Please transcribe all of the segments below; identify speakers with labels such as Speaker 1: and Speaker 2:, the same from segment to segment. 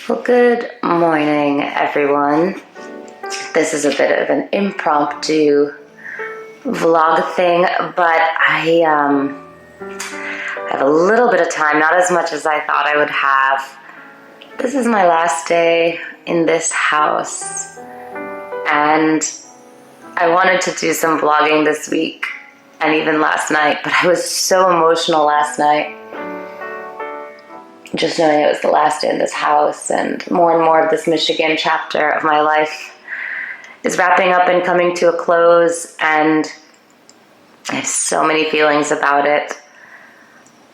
Speaker 1: Well, good morning, everyone. This is a bit of an impromptu vlog thing, but I have a little bit of time, not as much as I thought I would have. This is my last day in this house, and I wanted to do some vlogging this week and even last night, but I was so emotional last night. Just knowing it was the last day in this house, and more of this Michigan chapter of my life is wrapping up and coming to a close, and I have so many feelings about it.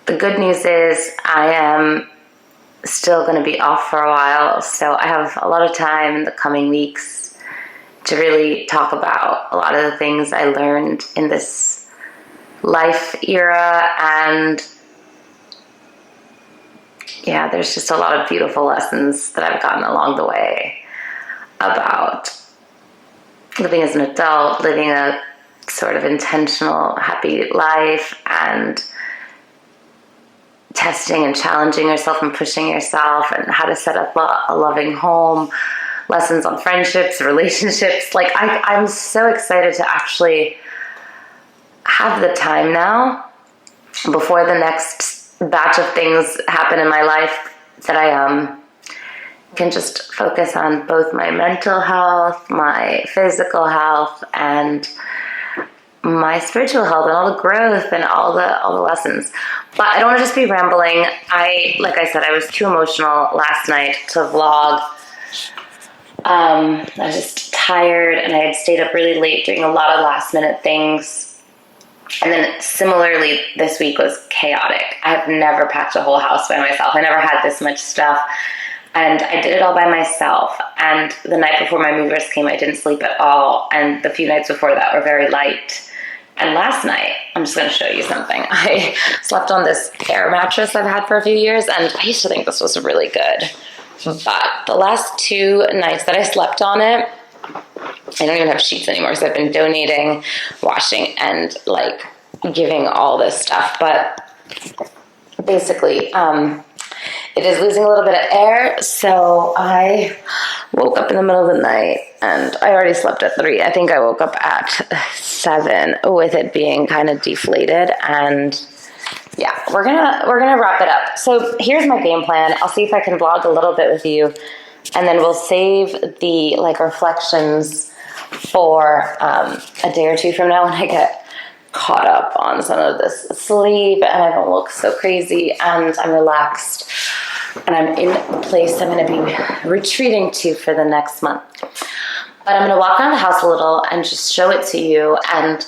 Speaker 1: The good news is I am still going to be off for a while, so I have a lot of time in the coming weeks to really talk about a lot of the things I learned in this life era, and yeah, there's just a lot of beautiful lessons that I've gotten along the way about living as an adult, living a sort of intentional, happy life, and testing and challenging yourself and pushing yourself, and how to set up a loving home, lessons on friendships, relationships. Like, I'm so excited to actually have the time now before the next batch of things happen in my life that I can just focus on both my mental health, my physical health, and my spiritual health, and all the growth and all the lessons. But I don't want to just be rambling. Like I said, I was too emotional last night to vlog. I was just tired, and I had stayed up really late doing a lot of last minute things. And then similarly, this week was chaotic. I have never packed a whole house by myself. I never had this much stuff. And I did it all by myself. And the night before my movers came, I didn't sleep at all. And the few nights before that were very light. And last night, I'm just going to show you something. I slept on this air mattress I've had for a few years, and I used to think this was really good. But the last 2 nights that I slept on it, I don't even have sheets anymore because I've been donating, washing, and like giving all this stuff. But basically, it is losing a little bit of air. So I woke up in the middle of the night, and I already slept at 3. I think I woke up at 7 with it being kind of deflated. And yeah, we're gonna wrap it up. So here's my game plan. I'll see if I can vlog a little bit with you, and then we'll save the reflections for a day or two from now when I get caught up on some of this sleep and I don't look so crazy and I'm relaxed and I'm in a place I'm going to be retreating to for the next month. But I'm going to walk around the house a little and just show it to you, and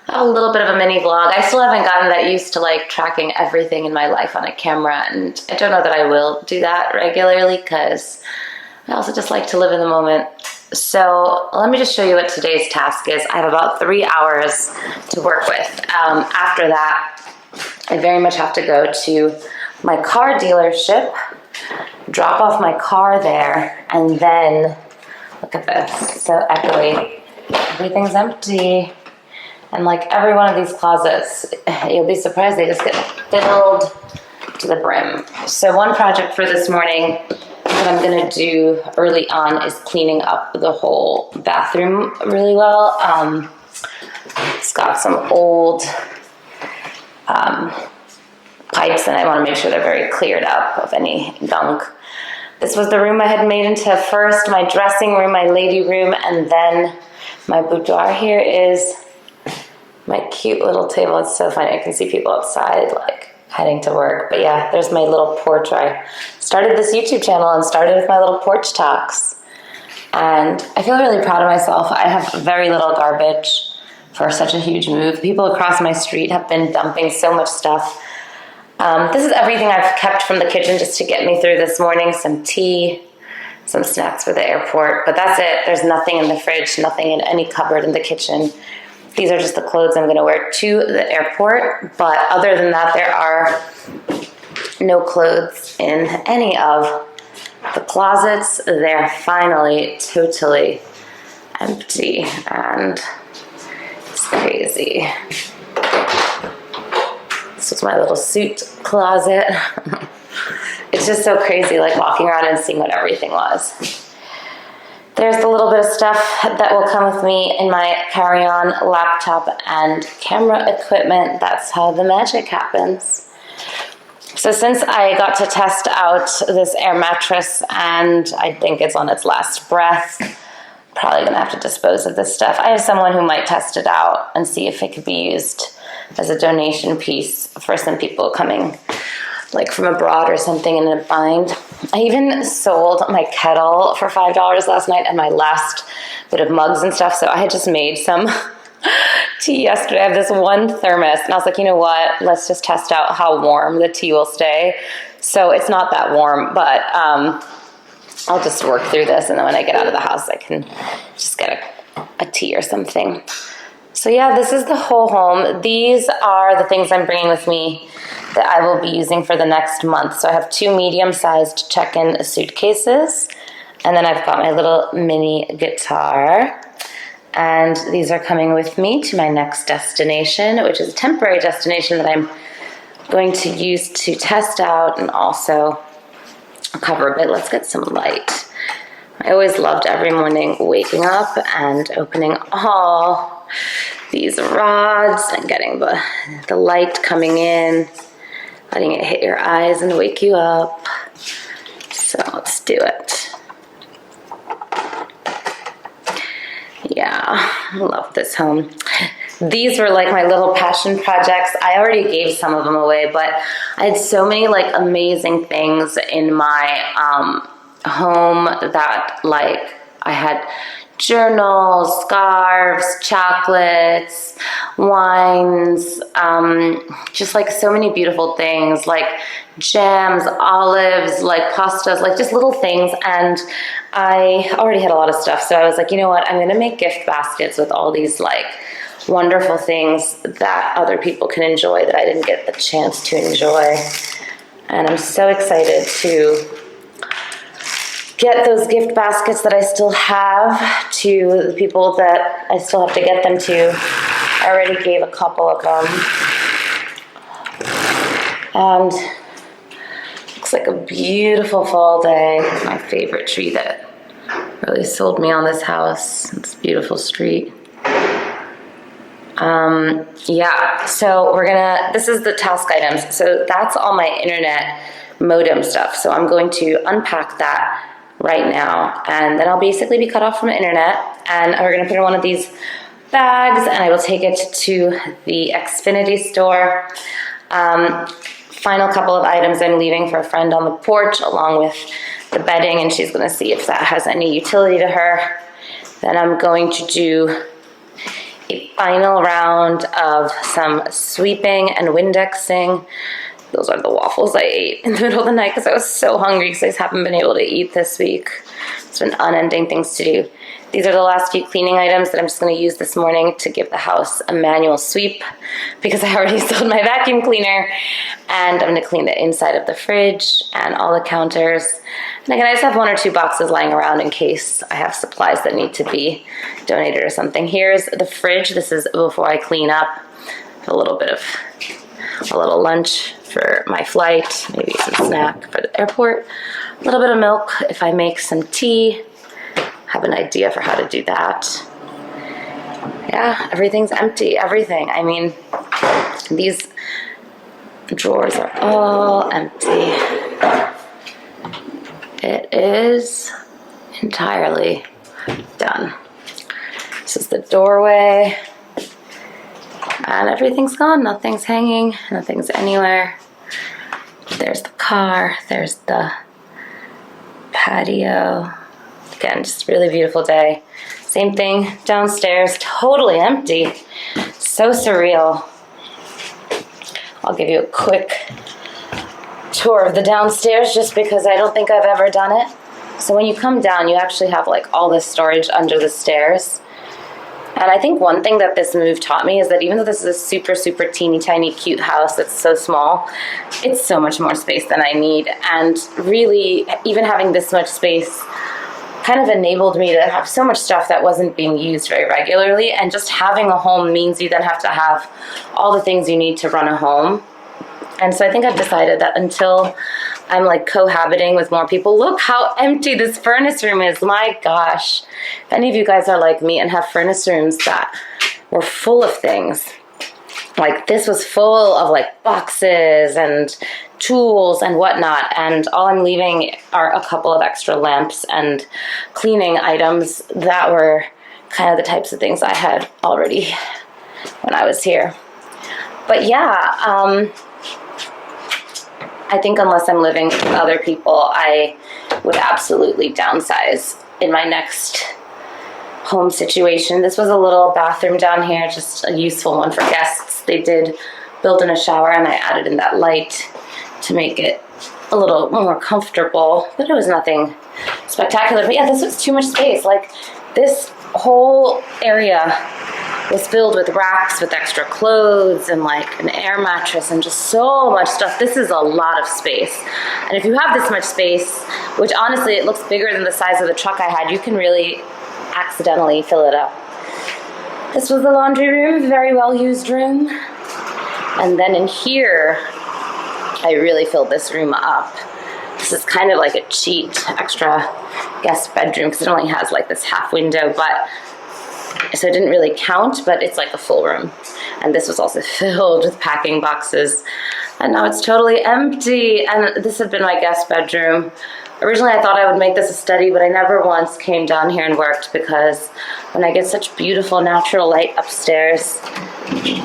Speaker 1: a little bit of a mini vlog. I still haven't gotten that used to tracking everything in my life on a camera, and I don't know that I will do that regularly because I also just like to live in the moment. So let me just show you what today's task is. I have about 3 hours to work with. After that, I very much have to go to my car dealership, drop off my car there, and then, look at this, so echoey. Everything's empty. And like every one of these closets, you'll be surprised, they just get filled to the brim. So one project for this morning that I'm going to do early on is cleaning up the whole bathroom really well. It's got some old pipes, and I want to make sure they're very cleared up of any gunk. This was the room I had made into first my dressing room, my lady room, and then my boudoir. Here is my cute little table. It's so funny. I can see people outside heading to work. But yeah, there's my little porch where I started this YouTube channel and started with my little porch talks. And I feel really proud of myself. I have very little garbage for such a huge move. People across my street have been dumping so much stuff. This is everything I've kept from the kitchen just to get me through this morning. Some tea, some snacks for the airport, but that's it. There's nothing in the fridge, nothing in any cupboard in the kitchen. These are just the clothes I'm going to wear to the airport, but other than that, there are no clothes in any of the closets. They're finally totally empty, and it's crazy. This was my little suit closet. It it's just so crazy, like walking around and seeing what everything was. There's the little bit of stuff that will come with me in my carry-on laptop and camera equipment. That's how the magic happens. So since I got to test out this air mattress and I think it's on its last breath, probably gonna have to dispose of this stuff. I have someone who might test it out and see if it could be used as a donation piece for some people coming like from abroad or something in a bind. I even sold my kettle for $5 last night and my last bit of mugs and stuff. So I had just made some tea yesterday. I have this one thermos and I was like, you know what? Let's just test out how warm the tea will stay. So it's not that warm, but I'll just work through this. And then when I get out of the house, I can just get a tea or something. So yeah, this is the whole home. These are the things I'm bringing with me that I will be using for the next month. So I have 2 medium-sized check-in suitcases, and then I've got my little mini guitar. And these are coming with me to my next destination, which is a temporary destination that I'm going to use to test out and also cover a bit. Let's get some light. I always loved every morning waking up and opening all these rods and getting the light coming in, letting it hit your eyes and wake you up. So let's do it. Yeah, I love this home. These were like my little passion projects. I already gave some of them away, but I had so many like amazing things in my home that like I had journals, scarves, chocolates, wines, just like so many beautiful things like jams, olives, like pastas, like just little things. And I already had a lot of stuff. So I was like, you know what? I'm going to make gift baskets with all these like wonderful things that other people can enjoy that I didn't get the chance to enjoy. And I'm so excited to get those gift baskets that I still have to the people that I still have to get them to. I already gave a couple of them. And looks like a beautiful fall day. My favorite tree that really sold me on this house. It's a beautiful street. Yeah, so this is the task items. So that's all my internet modem stuff. So I'm going to unpack that right now, and then I'll basically be cut off from the internet, and we're going to put in one of these bags, and I will take it to the Xfinity store. Final couple of items I'm leaving for a friend on the porch, along with the bedding, and she's going to see if that has any utility to her. Then I'm going to do a final round of some sweeping and Windexing. Those are the waffles I ate in the middle of the night because I was so hungry because I just haven't been able to eat this week. It's been unending things to do. These are the last few cleaning items that I'm just going to use this morning to give the house a manual sweep because I already sold my vacuum cleaner, and I'm going to clean the inside of the fridge and all the counters. And again, I just have 1 or 2 boxes lying around in case I have supplies that need to be donated or something. Here's the fridge. This is before I clean up. A little lunch for my flight, maybe some snack for the airport, a little bit of milk if I make some tea. Have an idea for how to do that. Yeah, everything's empty, everything. I mean, these drawers are all empty. It is entirely done. This is the doorway. And everything's gone. Nothing's hanging. Nothing's anywhere. There's the car. There's the patio. Again, just a really beautiful day. Same thing downstairs. Totally empty. So surreal. I'll give you a quick tour of the downstairs just because I don't think I've ever done it. So when you come down, you actually have like all this storage under the stairs. And I think one thing that this move taught me is that even though this is a super, super teeny tiny cute house that's so small, it's so much more space than I need. And really, even having this much space kind of enabled me to have so much stuff that wasn't being used very regularly. And just having a home means you then have to have all the things you need to run a home. And so I think I've decided that until I'm like cohabiting with more people. Look how empty this furnace room is. My gosh. If any of you guys are like me and have furnace rooms that were full of things, like this was full of like boxes and tools and whatnot, and all I'm leaving are a couple of extra lamps and cleaning items that were kind of the types of things I had already when I was here. But yeah, I think unless I'm living with other people, I would absolutely downsize in my next home situation. This was a little bathroom down here, just a useful one for guests. They did build in a shower, and I added in that light to make it a little more comfortable, but it was nothing spectacular. But yeah, this was too much space. Like, this whole area was filled with racks with extra clothes and like an air mattress and just so much stuff. This is a lot of space. And if you have this much space, which honestly it looks bigger than the size of the truck I had, you can really accidentally fill it up. This was the laundry room, very well used room. And then in here, I really filled this room up. This is kind of like a cheat extra guest bedroom because it only has like this half window, but so it didn't really count, but it's like a full room. And this was also filled with packing boxes. And now it's totally empty. And this had been my guest bedroom. Originally, I thought I would make this a study, but I never once came down here and worked because when I get such beautiful natural light upstairs,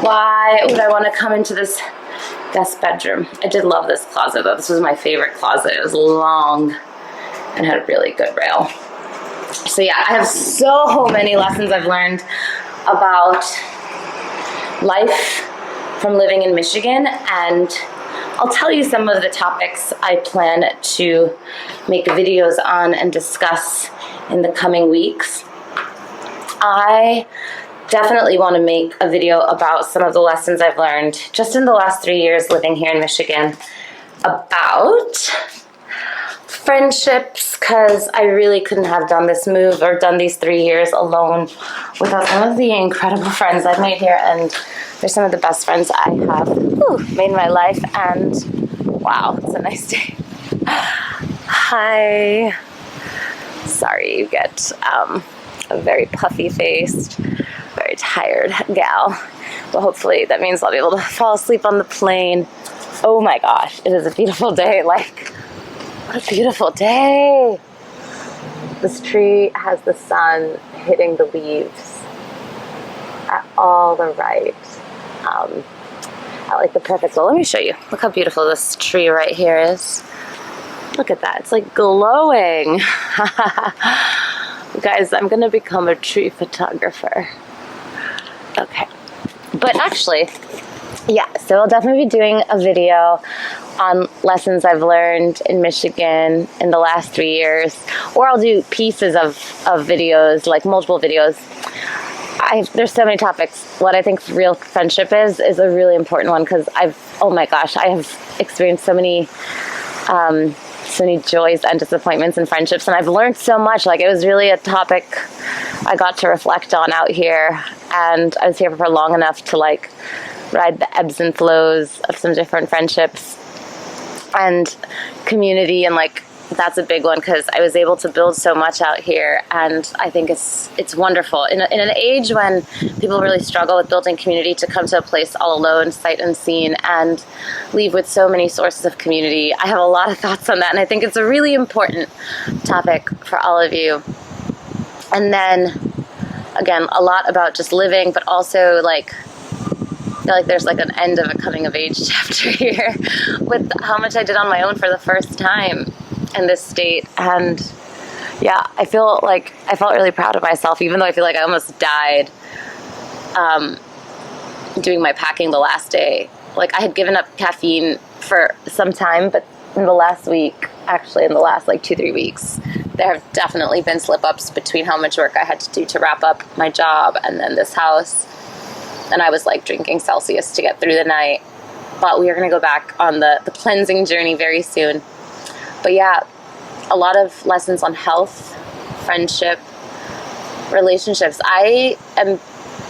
Speaker 1: why would I want to come into this guest bedroom? I did love this closet, though. This was my favorite closet. It was long and had a really good rail. So yeah, I have so many lessons I've learned about life from living in Michigan, and I'll tell you some of the topics I plan to make videos on and discuss in the coming weeks. I definitely want to make a video about some of the lessons I've learned just in the last 3 years living here in Michigan about friendships, because I really couldn't have done this move or done these 3 years alone without some of the incredible friends I've made here, and they're some of the best friends I have made in my life. And wow, it's a nice day. Hi. Sorry you get a very puffy faced, very tired gal, but hopefully that means I'll be able to fall asleep on the plane. Oh my gosh, it is a beautiful day. Like, what a beautiful day. This tree has the sun hitting the leaves at all the right. I like the perfect, well, let me show you. Look how beautiful this tree right here is. Look at that, it's like glowing. Guys, I'm gonna become a tree photographer. Okay, but actually, yeah, so I'll definitely be doing a video on lessons I've learned in Michigan in the last 3 years, or I'll do pieces of videos, like multiple videos. There's so many topics. What I think real friendship is a really important one, because oh my gosh, I have experienced so many joys and disappointments in friendships, and I've learned so much. Like, it was really a topic I got to reflect on out here, and I was here for long enough to like ride the ebbs and flows of some different friendships and community, and like that's a big one because I was able to build so much out here, and I think it's wonderful in an age when people really struggle with building community, to come to a place all alone, sight unseen, and leave with so many sources of community. I have a lot of thoughts on that, and I think it's a really important topic for all of you. And then again, a lot about just living, but also like, I feel like there's like an end of a coming of age chapter here with how much I did on my own for the first time in this state. And yeah, I felt really proud of myself, even though I feel like I almost died doing my packing the last day. Like, I had given up caffeine for some time, but in the last week, actually in the last like 2-3 weeks, there have definitely been slip-ups between how much work I had to do to wrap up my job and then this house. And I was like drinking Celsius to get through the night. But we are going to go back on the cleansing journey very soon. But yeah, a lot of lessons on health, friendship, relationships. I am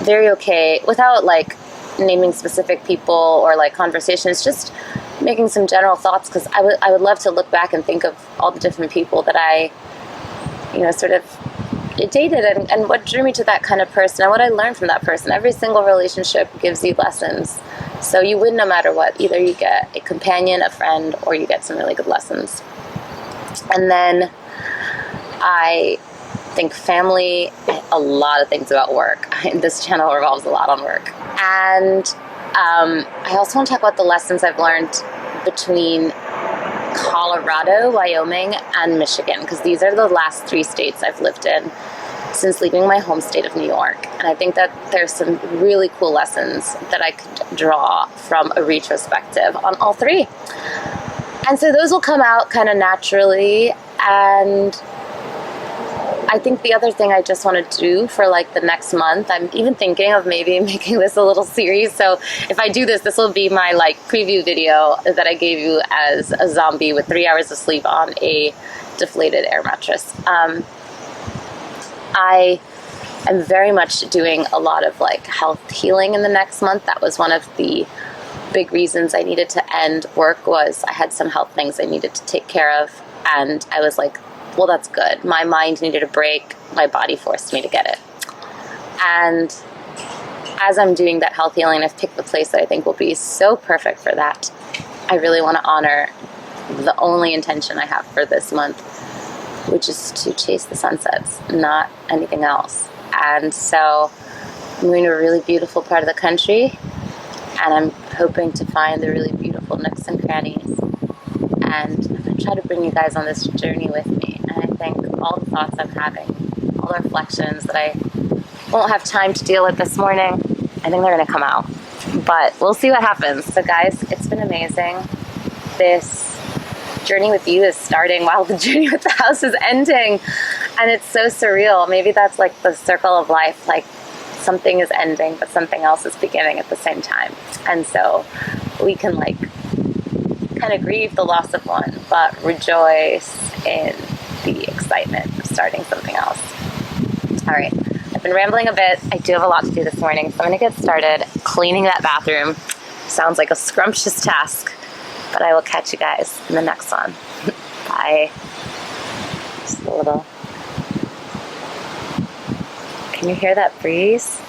Speaker 1: very okay, without like naming specific people or like conversations, just making some general thoughts, because I would love to look back and think of all the different people that I, sort of dated, and what drew me to that kind of person and what I learned from that person. Every single relationship gives you lessons. So you win no matter what. Either you get a companion, a friend, or you get some really good lessons. And then I think family, a lot of things about work. This channel revolves a lot on work. And I also want to talk about the lessons I've learned between Colorado, Wyoming, and Michigan, because these are the last 3 states I've lived in since leaving my home state of New York. And I think that there's some really cool lessons that I could draw from a retrospective on all 3. And so those will come out kind of naturally. And I think the other thing I just want to do for like the next month, I'm even thinking of maybe making this a little series. So if I do this, this will be my like preview video that I gave you as a zombie with 3 hours of sleep on a deflated air mattress. I am very much doing a lot of like health healing in the next month. That was one of the big reasons I needed to end work, was I had some health things I needed to take care of. And I was like, well, that's good. My mind needed a break. My body forced me to get it. And as I'm doing that health healing, I've picked the place that I think will be so perfect for that. I really want to honor the only intention I have for this month, which is to chase the sunsets, not anything else. And so I'm going to a really beautiful part of the country, and I'm hoping to find the really beautiful nooks and crannies. And I'm going to try to bring you guys on this journey with me. And I think all the thoughts I'm having, all the reflections that I won't have time to deal with this morning, I think they're going to come out. But we'll see what happens. So guys, it's been amazing. This journey with you is starting while the journey with the house is ending. And it's so surreal. Maybe that's like the circle of life. Like something is ending, but something else is beginning at the same time. And so we can like kind of grieve the loss of one, but rejoice in the excitement of starting something else. All right, I've been rambling a bit. I do have a lot to do this morning, so I'm going to get started cleaning that bathroom. Sounds like a scrumptious task, but I will catch you guys in the next one. Bye. Just a little. Can you hear that breeze?